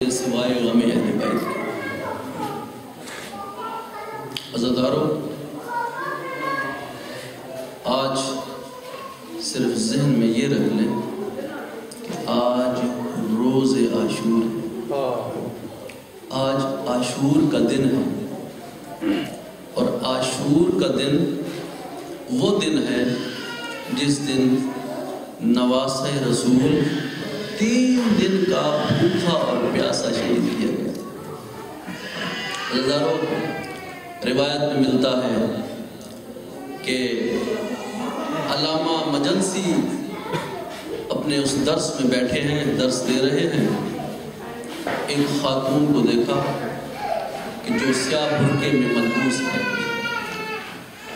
سوائے غم اہل بیت کے۔ عزیزارو، آج صرف ذہن میں یہ رکھ لیں کہ آج روز عاشور ہے، آج عاشور کا دن ہے، اور عاشور کا دن وہ دن ہے جس دن نواسۂ رسول 3 دن کا بھوکا اور پیاسا شہید کیا گیا۔ عزیزارو، روایت میں ملتا ہے کہ علامہ مجلسی اپنے اس درس میں بیٹھے ہیں، درس دے رہے ہیں، ایک خاتون کو دیکھا کہ جو سیاہ برقعے میں ملبوس ہے۔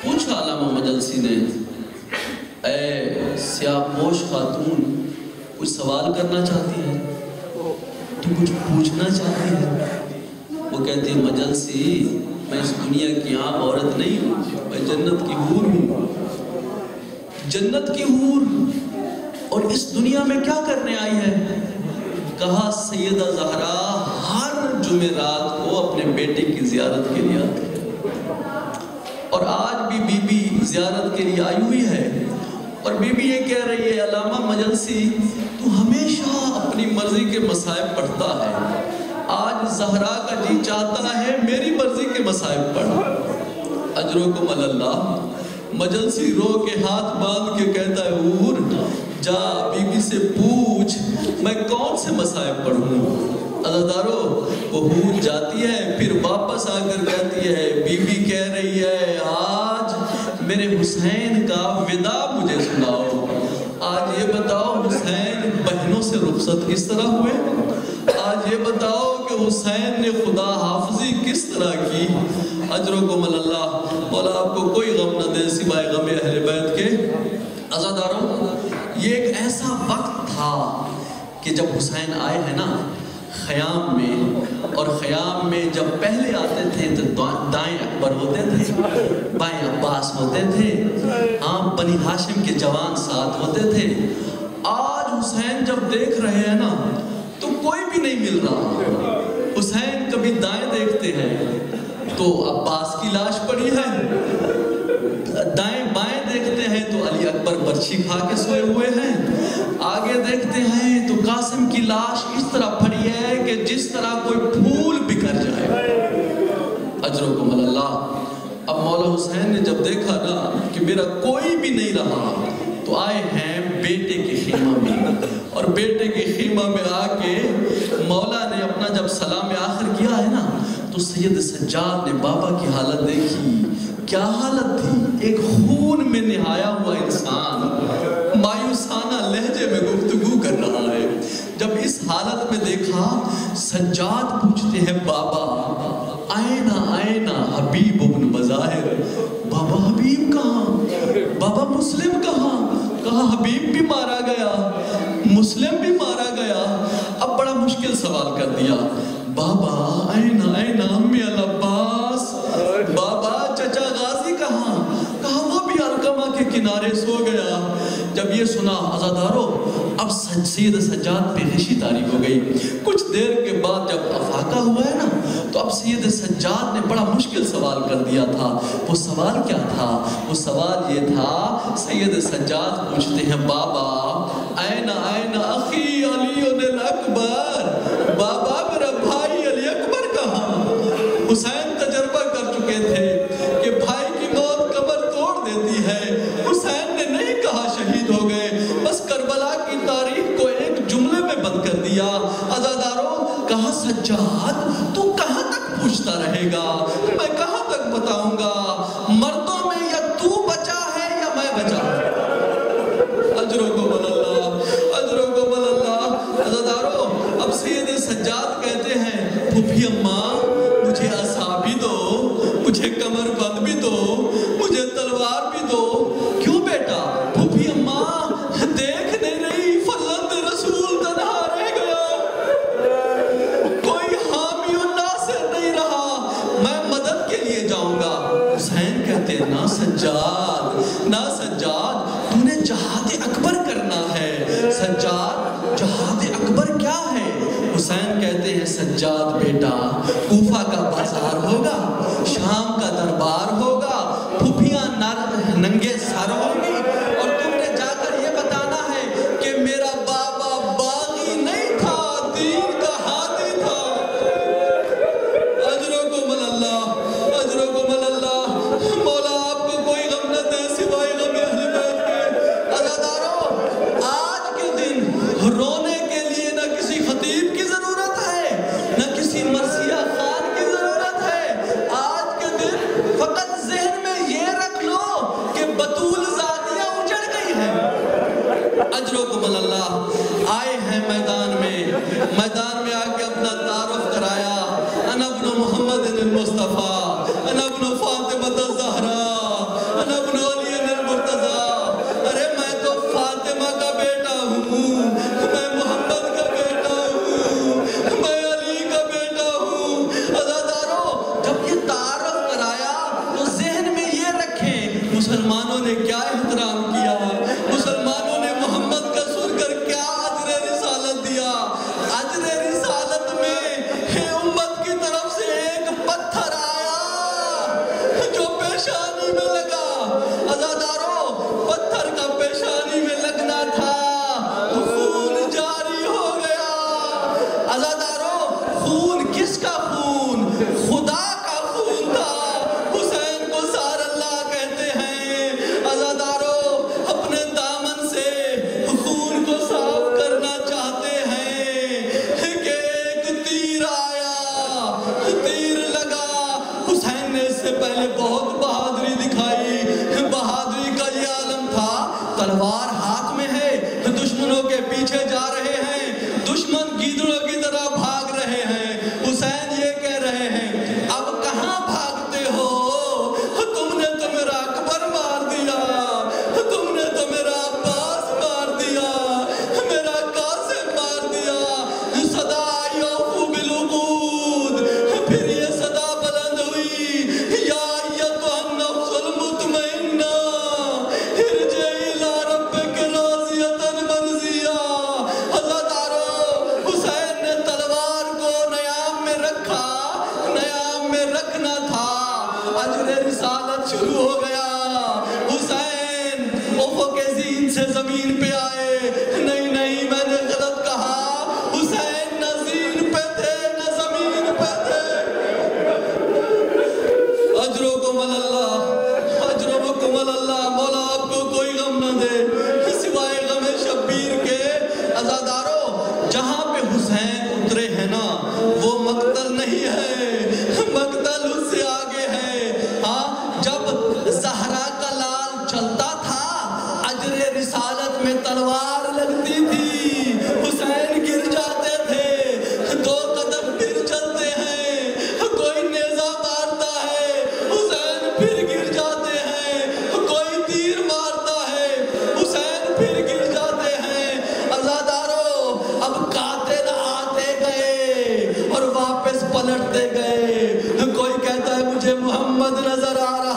پوچھا علامہ مجلسی نے، اے سیاہ پوش خاتون، کچھ سوال کرنا چاہتی ہے؟ تو کچھ پوچھنا چاہتی ہے؟ وہ کہتی ہے، مجلسی، میں اس دنیا کی عام عورت نہیں ہوں، میں جنت کی حور ہوں، جنت کی حور، اور اس دنیا میں کیا کرنے آئی ہے؟ کہا، سیدہ زہرا ہر جمعرات کو اپنے بیٹے کی زیارت کے لیے آتی ہے، اور آج بھی بی بی زیارت کے لیے آئی ہوئی ہے، اور بی بی یہ کہہ رہی ہے، علامہ مجلسی، تو ہمیشہ اپنی مرضی کے مصائب پڑھتا ہے، آج زہرا کا جی چاہتا ہے میری مرضی کے مصائب پڑھ۔ اجرکم اللہ۔ مجلسی رو کے ہاتھ باندھ کے کہتا ہے، حور جا بی بی سے پوچھ میں کون سے مصائب پڑھوں۔ عزیزارو، وہ حور جاتی ہے، پھر واپس آ کر کہتی ہے، بی بی کہہ رہی ہے، آج میرے حسین کا وداع مجھے سناؤ، آج یہ بتاؤ حسین بہنوں سے رخصت کس طرح ہوئے، آج یہ بتاؤ کہ حسین نے خدا حافظی کس طرح کی۔ اجرکم اللہ۔ مولا آپ کو کوئی غم نہ دے سوائے غم اہل بیت کے۔ عزیزارو، یہ ایک ایسا وقت تھا کہ جب حسین آئے ہیں نا خیام میں، اور خیام میں جب پہلے آتے تھے تو دائیں اکبر ہوتے تھے، بائیں عباس ہوتے تھے، ہاں بنی ہاشم کے جوان ساتھ ہوتے تھے۔ آج حسین جب دیکھ رہے ہیں نا تو کوئی بھی نہیں مل رہا۔ حسین کبھی دائیں دیکھتے ہیں تو عباس کی لاش پڑی ہے، دائیں بائیں دیکھتے ہیں تو علی اکبر برچھی کھا کے سوئے ہوئے ہیں، آگے دیکھتے ہیں تو قاسم کی لاش اس طرح پڑی ہے کہ جس طرح کوئی پھول بکھر جائے۔ اجرکم اللہ۔ اب مولا حسین نے جب دیکھا نا کہ میرا کوئی بھی نہیں رہا تو آئے ہیں بیٹے کے خیمہ میں، اور بیٹے کے خیمہ میں آ کے مولا نے اپنا جب سلام آخر کیا ہے نا تو سید سجاد نے بابا کی حالت دیکھی۔ کیا حالت تھی؟ ایک خون میں نہایا ہوا انسان مایوسانہ لہجے میں گفتگو کر رہا ہے۔ جب اس حالت میں دیکھا، سجاد پوچھتے ہیں، بابا آئینہ آئینہ حبیب ابن مظاہر، بابا حبیب کہاں؟ بابا مسلم کہاں؟ کہا حبیب بھی مارا گیا، مسلم بھی مارا گیا۔ اب بڑا مشکل سوال کر دیا، بابا آئینہ آئینہ امی العباس، بابا چچا غازی کہاں؟ کہا وہ بھی علقمہ کے کنارے سو گیا۔ جب یہ سنا عزادارو، اب سید سجاد پہ غشی طاری ہو گئی۔ کچھ دیر کے بعد جب افاقہ ہوا ہے نا تو اب سید سجاد نے بڑا مشکل سوال کر دیا تھا۔ وہ سوال کیا تھا؟ وہ سوال یہ تھا، سید سجاد پوچھتے ہیں، بابا آئینہ آئینہ اخی علی الاکبر، بابا میرا بھائی علی اکبر کہاں؟ حسین تجربہ کر چکے تھے کہ بھائی کی موت قبر توڑ دیتی ہے۔ حسین نے نہیں کہا شہید ہو گئے، بس کربلا کی تاریخ کو ایک جملے میں بند کر دیا۔ عزادارو، کہا سجاد تو کہاں تک پوچھتا رہے گا؟ میں کہاں تک بتاؤں گا؟ مردوں میں یا تو بچا ہے یا میں بچا ہوں۔ اجرکم اللہ، اجرکم اللہ۔ عزادارو، اب سید سجاد کہتے ہیں، پھوپھی اماں مجھے عصا بھی دو، مجھے کمر بند بھی دو، مجھے تلوار بھی دو۔ کیوں بیٹا؟ پھوپھی اماں دیکھ نہیں رہی فرزند رسول تنہا رہ گیا، کوئی حامی و ناصر نہیں رہا، میں مدد کے لیے جاؤں گا۔ حسین کہتے ہیں، نا سجاد، نا سجاد، تو نے جہاد اکبر کرنا ہے۔ سجاد، جہاد اکبر کیا ہے؟ حسین کہتے ہیں، ہیں سجاد بیٹا کوفہ کا بازار ہوگا، شام کا دربار ہوگا، پھپھیاں ننگے سر ہوں گی، اور تم نے جا کر یہ بتانا ہے کہ میرا بابا باغی نہیں تھا، دین کا ہادی تھا۔ اجرکم اللہ، اجرکم اللہ۔ مولا آپ کو کوئی غم نہ دے سوائے غم اہل بیت کے۔ عزادارو، آج کے دن رونے کے لیے نہ کسی خطیب کی ضرورت ہے، نہ کسی مرثیہ خان کی ضرورت ہے۔ آج کے دن فقط ذہن میں یہ رکھ لو کہ بطول زادیاں اجڑ گئی ہیں۔ اجرکم اللہ۔ آئے ہیں میدان میں آ کے اپنا تعارف کرایا، انا ابن محمد المصطفیٰ، انا ابن فاطمہ الزہرا، انا ابن علی المرتضیٰ۔ ارے میں تو فاطمہ کا بیٹا ہوں، میں محمد کا بیٹا ہوں، میں علی کا بیٹا ہوں۔ عزادارو، جب یہ تعارف کرایا تو ذہن میں یہ رکھیں مسلمانوں نے کیا احترام کیا، مسلمانوں نے محمد کا سن کر کیا اجر رسالت دیا۔ اجر رسالت میں امت کی طرف سے ایک پتھر آیا جو پیشانی میں لگا۔ عزادارو، پتھر کا پیشانی میں لگنا تھا، خون جاری ہو گیا۔ عزادارو، خون کس کا خون؟ خدا کا خون تھا۔ حسین کو سار اللہ کہتے ہیں۔ عزادارو، اپنے دامن سے خون کو صاف کرنا چاہتے ہیں کہ ایک تیر آیا، تیر لگا۔ حسین نے اس سے پہلے بہت بہادری دکھائی، بہادری کا یہ عالم تھا، تلوار ہاتھ میں ہے، دشمنوں کے پیچھے جا رہے ہیں، دشمن گیدڑوں کی طرح بھاگ رہے ہیں۔ حسین یہ کہہ رہے ہیں، اب کہاں بھاگتے ہو؟ تم نے تو میرا اکبر مار دیا، تم نے تو میرا عباس مار دیا، میرا قاسم مار دیا۔ صدا آئی اوفو بالعقود، پھر یہ صدا بلند ہوئی، یا ایتھا النفس المطمئنہ ارجعی الی ربک راضیۃ مرضیہ۔ عزادارو، حسین نے تلوار کو نیام میں رکھا، نیام میں رکھنا تھا۔ اجر رسالت شروع ہو گیا۔ حسین افق زین سے زمین پہ آئے۔ نہیں میں نے غلط کہا، حسین نہ زین پہ تھے نہ زمین پہ تھے۔ اجرکم اللہ، اجرکم اللہ۔ مولا آپ کو کوئی غم نہ دے سوائے غم شبیر کے۔ عزادارو، جہاں پہ حسین اترے ہیں نا، وہ مقتل نہیں ہے، مقتل اس سے آگے ہے۔ ہاں، جب زہرا کا لال چلتا تھا، اجر رسالت میں تلوار لگتی تھی، حسین گر جاتے تھے، 2 قدم پھر چلتے ہیں، کوئی نیزہ مارتا ہے، حسین پھر گر جاتے ہیں، کوئی تیر مارتا ہے، حسین پھر گر جاتے ہیں۔ عزادارو، اب قاتل آتے گئے اور واپس پلٹتے گئے۔ کوئی کہتا ہے مجھے محمد نظر آ رہا